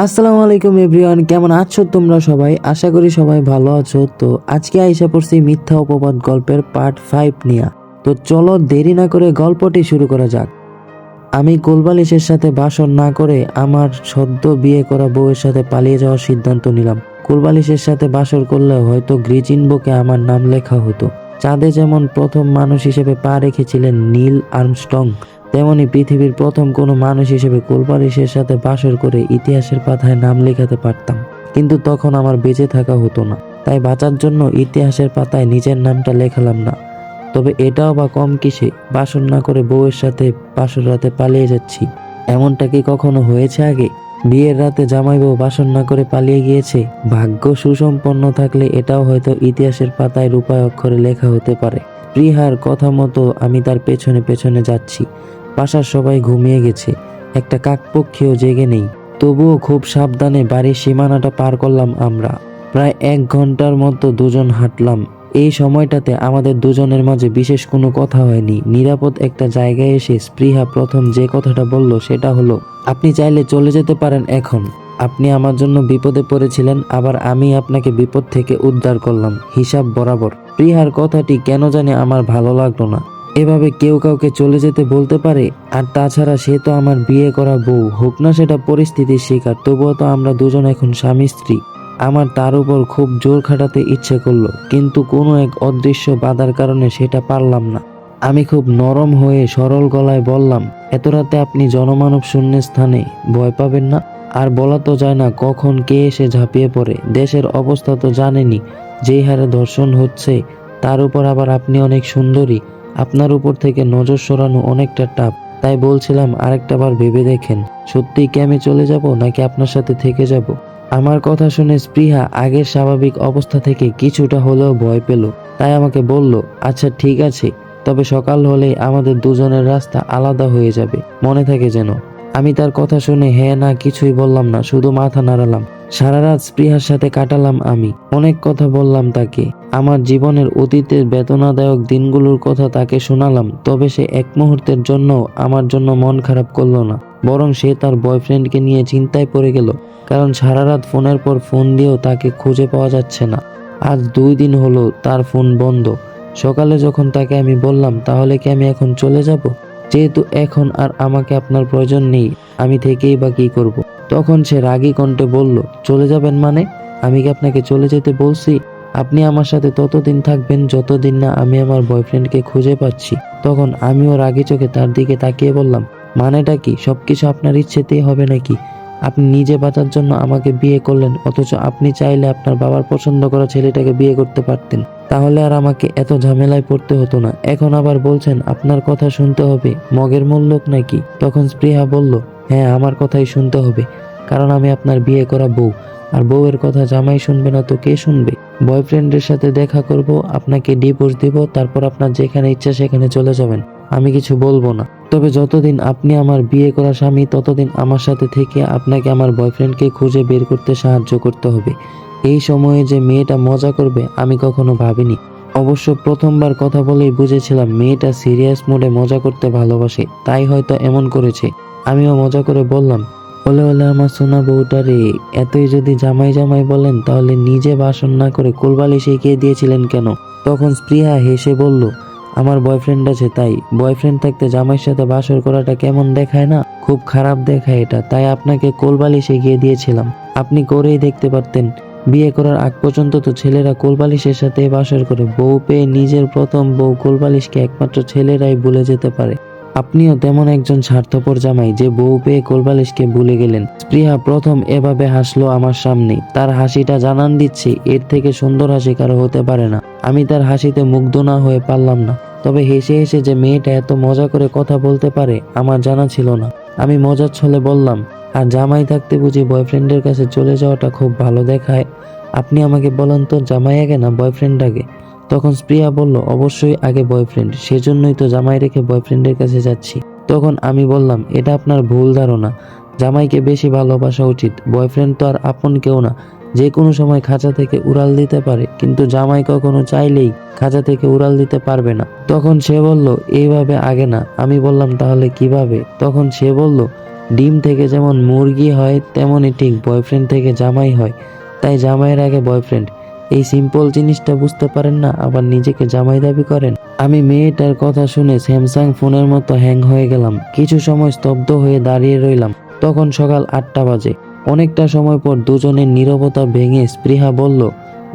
আসসালামু আলাইকুম এভরিওয়ান, কেমন আছো তোমরা সবাই? আশা করি সবাই ভালো আছো। তো আজকে আইসা পড়ছি মিথ্যা অপবাদ গল্পের পার্ট 5 নিয়ে। তো চলো দেরি না করে গল্পটি শুরু করা যাক। আমি কোলবালিশের সাথে বাসর না করে আমার সদ্য বিয়ে করা বউয়ের সাথে পালিয়ে যাওয়ার সিদ্ধান্ত নিলাম। কোলবালিশের সাথে বাসর করলে হয়তো গ্রিজিন বুকে আমার নাম লেখা হতো। চাঁদে যেমন প্রথম মানুষ হিসেবে পা রেখেছিলেন নীল আর্মস্ট্রং, তেমনি পৃথিবীর প্রথম কোনো মানুষ হিসেবে কোলবালিশের সাথে বাসর করে ইতিহাসের পাতায় নাম লেখাতে পারতাম। কিন্তু তখন আমার বেঁচে থাকা হতো না, তাই বাঁচার জন্য ইতিহাসের পাতায় নিজের নামটা লেখালাম না। তবে এটাও বা কম কিসে, বাসর না করে বউয়ের সাথে বাসর রাতে পালিয়ে যাচ্ছি। এমনটা কি কখনো হয়েছে আগে? বিয়ের রাতে জামাই বউ বাসর না করে পালিয়ে গিয়েছে। ভাগ্য সুসম্পন্ন থাকলে এটাও হয়তো ইতিহাসের পাতায় রূপায় অক্ষরে লেখা হতে পারে। প্রিহার কথা মতো আমি তার পেছনে পেছনে যাচ্ছি। বাসার সবাই ঘুমিয়ে গেছে, একটা কাকপক্ষীও জেগে নেই। তবুও খুব সাবধানে বাড়ির সীমানাটা পার করলাম আমরা। প্রায় 1 ঘন্টার মতো দুজন হাঁটলাম। এই সময়টাতে আমাদের দুজনের মাঝে বিশেষ কোনো কথা হয়নি। নিরাপদ একটা জায়গায় এসে স্পৃহা প্রথম যে কথাটা বলল সেটা হলো, আপনি চাইলে চলে যেতে পারেন এখন। আপনি আমার জন্য বিপদে পড়েছিলেন, আবার আমি আপনাকে বিপদ থেকে উদ্ধার করলাম, হিসাব বরাবর। প্রিহার কথাটি কেন জানি আমার ভালো লাগলো না। এভাবে কেউ কাউকে চলে যেতে বলতে পারে? আর তাছাড়া সে তো আমার বিয়ে করা বউ, হোক না সেটা পরিস্থিতির শিকার, তবুও তো আমরা দুজন এখন স্বামী স্ত্রী। আমার তার উপর খুব জোর খাটাতে ইচ্ছে করলো, কিন্তু কোনো এক অদৃশ্য বাধার কারণে সেটা পারলাম না। আমি খুব নরম হয়ে সরল গলায় বললাম, এত রাতে আপনি জনমানব শূন্য স্থানে ভয় পাবেন না? আর বলা তো যায় না কখন কে এসে ঝাঁপিয়ে পড়ে। দেশের অবস্থা তো জানেনই, যেই হারে ধর্ষণ হচ্ছে, তার উপর আবার আপনি অনেক সুন্দরী। আপনার উপর থেকে নজর সরানো অনেকটা টাফ। তাই বলছিলাম আরেকটা বার ভেবে দেখেন, সত্যিই কি আমি চলে যাব নাকি আপনার সাথে থেকে যাব? আমার কথা শুনে স্পৃহা আগের স্বাভাবিক অবস্থা থেকে কিছুটা হলেও ভয় পেল। তাই আমাকে বলল, আচ্ছা ঠিক আছে, তবে সকাল হলেই আমাদের দুজনের রাস্তা আলাদা হয়ে যাবে, মনে থাকে যেন। আমি তার কথা শুনে হ্যাঁ না কিছুই বললাম না, শুধু মাথা নাড়ালাম। সারা রাত স্পৃহার সাথে কাটালাম আমি। অনেক কথা বললাম তাকে, আমার জীবনের অতীতের বেদনাদায়ক দিনগুলোর কথা তাকে শোনালাম। তবে সে এক মুহূর্তের জন্য আমার জন্য মন খারাপ করলো না, বরং সে তার বয়ফ্রেন্ডকে নিয়ে চিন্তায় পড়ে গেল। কারণ সারা রাত ফোনের পর ফোন দিয়েও তাকে খুঁজে পাওয়া যাচ্ছে না। আজ 2 দিন হলো তার ফোন বন্ধ। সকালে যখন তাকে আমি বললাম, তাহলে কি আমি এখন চলে যাব? যেহেতু এখন আর আমাকে আপনার প্রয়োজন নেই, আমি থেকেই বা কি করব? তখন সে রাগী কণ্ঠে বলল, চলে যাবেন মানে? আমি কি আপনাকে চলে যেতে বলছি? আপনি আমার সাথে ততদিন থাকবেন যতদিন না আমি আমার বয়ফ্রেন্ডকে খুঁজে পাচ্ছি। তখন আমিও রাগী চোখে তার দিকে তাকিয়ে বললাম, মানেটা কি? সবকিছু আপনার ইচ্ছেতেই হবে নাকি? আপনি নিজে বাঁচার জন্য আমাকে বিয়ে করলেন, অথচ আপনি চাইলে আপনার বাবার পছন্দ করা ছেলেটাকে বিয়ে করতে পারতেন। তাহলে আর আমাকে এত ঝামেলায় পড়তে হতো না। এখন আবার বলছেন আপনার কথা শুনতে হবে, মগের মূল্যক নাকি? তখন স্পৃহা বলল, হ্যাঁ আমার কথাই শুনতে হবে, কারণ আমি আপনার বিয়ে করা বউ। আর বউয়ের কথা জামাই শুনবে না তো কে শুনবে? বয়ফ্রেন্ডের সাথে দেখা করব, আপনাকে ডিভোর্স দিব, তারপর আপনার যেখানে ইচ্ছা সেখানে চলে যাবেন, আমি কিছু বলবো না। তবে যতদিন আপনি আমার বিয়ে করা স্বামী, ততদিন আমার সাথে থেকে আপনাকে আমার বয়ফ্রেন্ডকে খুঁজে বের করতে সাহায্য করতে হবে। এই সময়ে যে মেয়েটা মজা করবে আমি কখনো ভাবিনি। অবশ্য প্রথমবার কথা বলেই বুঝেছিলাম মেয়েটা সিরিয়াস মোডে মজা করতে ভালোবাসে, তাই হয়তো এমন করেছে। আমিও মজা করে বললাম, বলে বলে আমার সোনা বউটা রে, এতই যদি জামাই জামাই বলেন তাহলে নিজে বাসন না করে কোলবালিশে এগিয়ে দিয়েছিলেন কেন? তখন স্পৃহা হেসে বলল, আমার বয়ফ্রেন্ড আছে তাই। বয়ফ্রেন্ড থাকতে জামাইয়ের সাথে বাসর করাটা কেমন দেখায় না? খুব খারাপ দেখায় এটা, তাই আপনাকে কোলবালিশে গিয়ে দিয়েছিলাম। আপনি করেই দেখতে পারতেন। বিয়ে করার আগ পর্যন্ত তো ছেলেরা কোলবালিশের সাথে বাসর করে, বউ পেয়ে নিজের প্রথম বউ কোলবালিশকে একমাত্র ছেলেরাই ভুলে যেতে পারে। আপনিও তেমন একজন স্বার্থপর জামাই যে বউ পেয়ে কোলবালিশকে ভুলে গেলেন। স্পৃহা প্রথম এভাবে হাসলো আমার সামনে। তার হাসিটা জানান দিচ্ছে এর থেকে সুন্দর হাসি কারো হতে পারে না। আমি তার হাসিতে মুগ্ধ না হয়ে পারলাম না। তবে হেসে হেসে যে মেয়েটা এত মজা করে কথা বলতে পারে আমার জানা ছিল না। আমি মজার ছলে বললাম, আর জামাই থাকতে বুঝি বয়ফ্রেন্ডের কাছে চলে যাওয়াটা খুব ভালো দেখায়? আপনি আমাকে বলেন তো, জামাই আগে না বয়ফ্রেন্ড আগে? তখন স্পৃহা বলল, অবশ্যই আগে বয়ফ্রেন্ড, সেজন্যই তো জামাই রেখে বয়ফ্রেন্ডের কাছে যাচ্ছি। তখন আমি বললাম, এটা আপনার ভুল ধারণা। জামাইকে বেশি ভালোবাসা উচিত। বয়ফ্রেন্ড তো আর আপন কেউ না, যে কোনো সময় খাঁচা থেকে উড়াল দিতে পারে, কিন্তু জামাই কখনো চাইলেই খাঁচা থেকে উড়াল দিতে পারবে না। তখন সে বলল, এইভাবে আগে না। আমি বললাম, তাহলে কিভাবে? তখন সে বলল, ডিম থেকে যেমন মুরগি হয় তেমনই ঠিক বয়ফ্রেন্ড থেকে জামাই হয়, তাই জামাইয়ের আগে বয়ফ্রেন্ড। এই সিম্পল জিনিসটা বুঝতে পারেন না, আবার নিজেকে জামাই দাবি করেন। আমি মেয়েটার কথা শুনে স্যামসাং ফোনের মতো হ্যাং হয়ে গেলাম। কিছু সময় স্তব্ধ হয়ে দাঁড়িয়ে রইলাম। তখন সকাল 8টা বাজে। অনেকটা সময় পর দুজনের নীরবতা ভেঙে স্পৃহা বলল,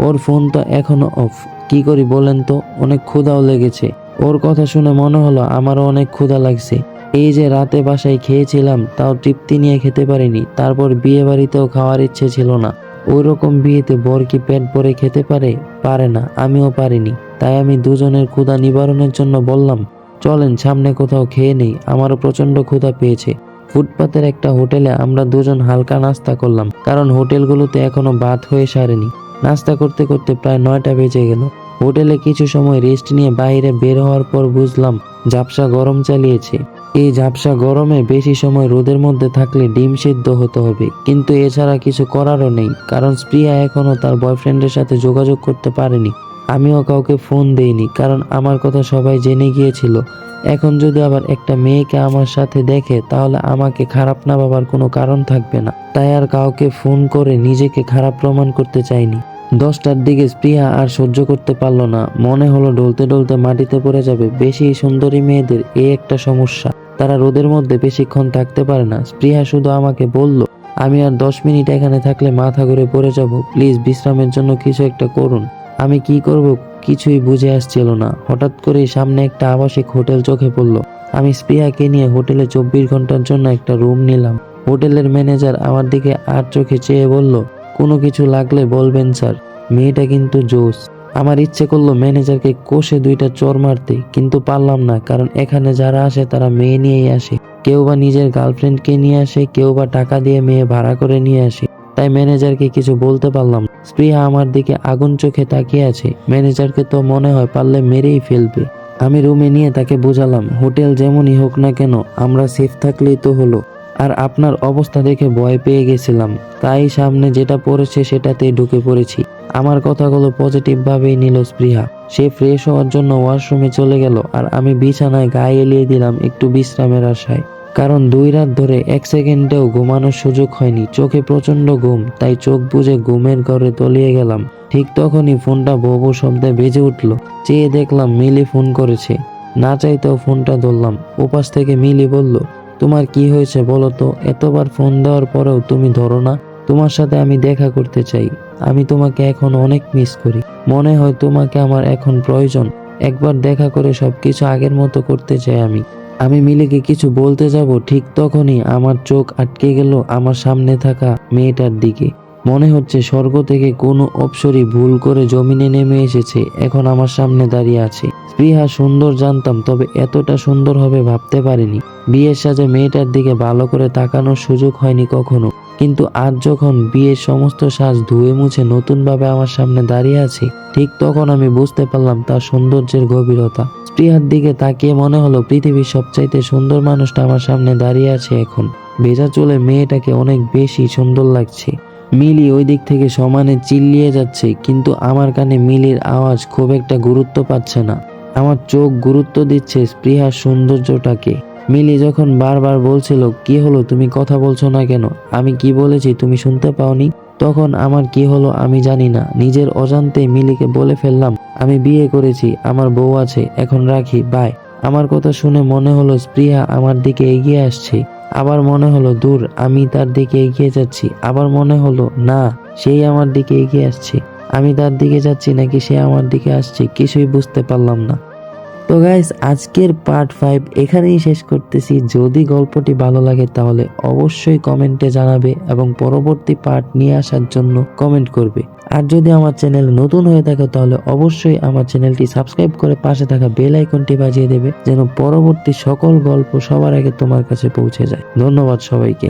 ওর ফোন তো এখনো অফ, কি করি বলেন তো, অনেক ক্ষুধাও লেগেছে। ওর কথা শুনে মনে হলো আমারও অনেক ক্ষুধা লাগছে। এই যে রাতে বাসায় খেয়েছিলাম তাও তৃপ্তি নিয়ে খেতে পারিনি, তারপর বিয়ে বাড়িতেও খাওয়ার ইচ্ছে ছিল না। ওই রকম বিয়েতে বর কি পেট ভরে খেতে পারে? পারে না, আমিও পারিনি। তাই আমি দুজনের ক্ষুধা নিবারণের জন্য বললাম, চলেন সামনে কোথাও খেয়ে নেই, আমারও প্রচন্ড ক্ষুধা পেয়েছে। ফুটপাতের একটা হোটেলে আমরা দুজন হালকা নাস্তা করলাম, কারণ হোটেলগুলোতে এখনো ভাত হয়ে সারেনি। নাস্তা করতে করতে প্রায় 9টা বেজে গেল। হোটেলে কিছু সময় রেস্ট নিয়ে বাইরে বের হওয়ার পর বুঝলাম ঝাপসা গরম চালিয়েছে। এই ঝাপসা গরমে বেশি সময় রোদের মধ্যে থাকলে ডিম সিদ্ধ হতে হবে, কিন্তু এছাড়া কিছু করারও নেই, কারণ স্প্রিয়া এখনো তার বয়ফ্রেন্ডের সাথে যোগাযোগ করতে পারেনি। আমিও কাউকে ফোন দেইনি, কারণ আমার কথা সবাই জেনে গিয়েছিল। এখন যদি আবার একটা মেয়েকে আমার সাথে দেখে তাহলে আমাকে খারাপ না ভাবার কোনো কারণ থাকবে না। তাই আর কাউকে ফোন করে নিজেকে খারাপ প্রমাণ করতে চাইনি। 10টার দিকে স্পৃহা আর সহ্য করতে পারলো না, মনে হলো ডলতে ডলতে মাটিতে পড়ে যাবে। বেশি সুন্দরী মেয়েদের এই একটা সমস্যা, তারা রোদের মধ্যে বেশিক্ষণ থাকতে পারে না। স্পৃহা শুধু আমাকে বলল, আমি আর 10 মিনিট এখানে থাকলে মাথা ঘুরে পড়ে যাব, প্লিজ বিশ্রামের জন্য কিছু একটা করুন। আমি কি করব কিছুই বুঝে আসছিল না। হঠাৎ করে সামনে একটা আবাসিক হোটেল চোখে পড়লো। আমি স্পৃহাকে নিয়ে হোটেলে 24 ঘন্টার জন্য একটা রুম নিলাম। হোটেলের ম্যানেজার আমার দিকে আর চোখে চেয়ে বলল, কোনো কিছু লাগলে বলবেন স্যার, মেয়েটা কিন্তু জোস। আমার ইচ্ছে করলো ম্যানেজারকে কষে 2টা চড় মারতে, কিন্তু পারলাম না, কারণ এখানে যারা আসে তারা মেয়ে নিয়েই আসে। কেউ বা নিজের গার্লফ্রেন্ডকে নিয়ে আসে, কেউ বা টাকা দিয়ে মেয়ে ভাড়া করে নিয়ে আসে। তাই ম্যানেজারকে কিছু বলতে পারলাম না। স্পৃহা আমার দিকে আগুন চোখে তাকিয়ে আছে। ম্যানেজারকে তো মনে হয় পারলে মেরেই ফেলবে। আমি রুমে নিয়ে তাকে বুঝালাম, হোটেল যেমনই হোক না কেন আমরা সেফ থাকলেই তো হলো। আর আপনার অবস্থা দেখে ভয় পেয়ে গেছিলাম, তাই সামনে যেটা পড়েছে সেটাতেই ঢুকে পড়েছি। আমার কথাগুলো পজিটিভ ভাবেই নিল স্পৃহা। সে ফ্রেশ হওয়ার জন্য ওয়াশরুমে চলে গেল, আর আমি বিছানায় গায়ে এলিয়ে দিলাম একটু বিশ্রামের আশায়। কারণ 2 রাত ধরে 1 সেকেন্ডেও ঘুমানোর সুযোগ হয়নি। চোখে প্রচন্ড ঘুম, তাই চোখ বুজে ঘুমের ঘরে তলিয়ে গেলাম। ঠিক তখনই ফোনটা ভো ভো শব্দে বেজে উঠল। চেয়ে দেখলাম মিলি ফোন করেছে। না চাইতেও ফোনটা ধরলাম। ওপাশ থেকে মিলি বলল, তোমার কি হয়েছে বলো তো, এতবার ফোন দেওয়ার পরেও তুমি ধরো না? তোমার সাথে আমি দেখা করতে চাই। আমি তোমাকে এখন অনেক মিস করি। মনে হয় তোমাকে আমার এখন প্রয়োজন। একবার দেখা করে সবকিছু আগের মতো করতে চাই আমি মিলিকে কিছু বলতে যাব, ঠিক তখনই আমার চোখ আটকে গেল আমার সামনে থাকা মেয়েটার দিকে। মনে হচ্ছে স্বর্গ থেকে কোনো অপ্সরী ভুল করে জমিনে নেমে এসেছে, এখন আমার সামনে দাঁড়িয়ে আছে। স্পৃহা সুন্দর জানতাম, তবে এতটা সুন্দর হবে ভাবতে পারিনি। বিয়ের সাজে মেয়েটার দিকে ভালো করে তাকানোর সুযোগ হয়নি কখনো, কিন্তু আজ যখন বিয়ের সমস্ত সাজ ধুয়ে মুছে নতুন ভাবে আমার সামনে দাঁড়িয়ে আছে, ঠিক তখন আমি বুঝতে পারলাম তার সৌন্দর্যের গভীরতা। স্পৃহার দিকে তাকিয়ে মনে হলো পৃথিবীর সবচাইতে সুন্দর মানুষটা আমার সামনে দাঁড়িয়ে আছে এখন। ভেজা চুলে মেয়েটাকে অনেক বেশি সুন্দর লাগছে। মিলি ওই দিক থেকে সমানে চিল্লিয়ে যাচ্ছে, কিন্তু আমার কানে মিলির আওয়াজ খুব একটা গুরুত্ব পাচ্ছে না। আমার চোখ গুরুত্ব দিচ্ছে স্পৃহার সৌন্দর্যটাকে। মিলি যখন বারবার বলছিল, কি হলো তুমি কথা বলছো না কেন, আমি কি বলেছি তুমি শুনতে পাওনি, তখন আমার কি হলো আমি জানি না। নিজের অজান্তে মিলিকে বলে ফেললাম, আমি বিয়ে করেছি, আমার বউ আছে, এখন রাখি, বাই। আমার কথা শুনে মনে হলো স্পৃহা আমার দিকে এগিয়ে আসছে। আবার মনে হলো দূর, আমি তার দিকে এগিয়ে যাচ্ছি। আবার মনে হলো না, সেই আমার দিকে এগিয়ে আসছে। আমি তার দিকে যাচ্ছি নাকি সে আমার দিকে আসছে, কিছুই বুঝতে পারলাম না। তো গাইস, আজকের পার্ট 5 এখানেই শেষ করতেছি। যদি গল্পটি ভালো লাগে তাহলে অবশ্যই কমেন্টে জানাবে এবং পরবর্তী পার্ট নিয়ে আসার জন্য কমেন্ট করবে। আর যদি আমার চ্যানেল নতুন হয়ে থাকে তাহলে অবশ্যই আমার চ্যানেলটি সাবস্ক্রাইব করে পাশে থাকা বেল আইকনটি বাজিয়ে দেবে, যেন পরবর্তী সকল গল্প সবার আগে তোমার কাছে পৌঁছে যায়। ধন্যবাদ সবাইকে।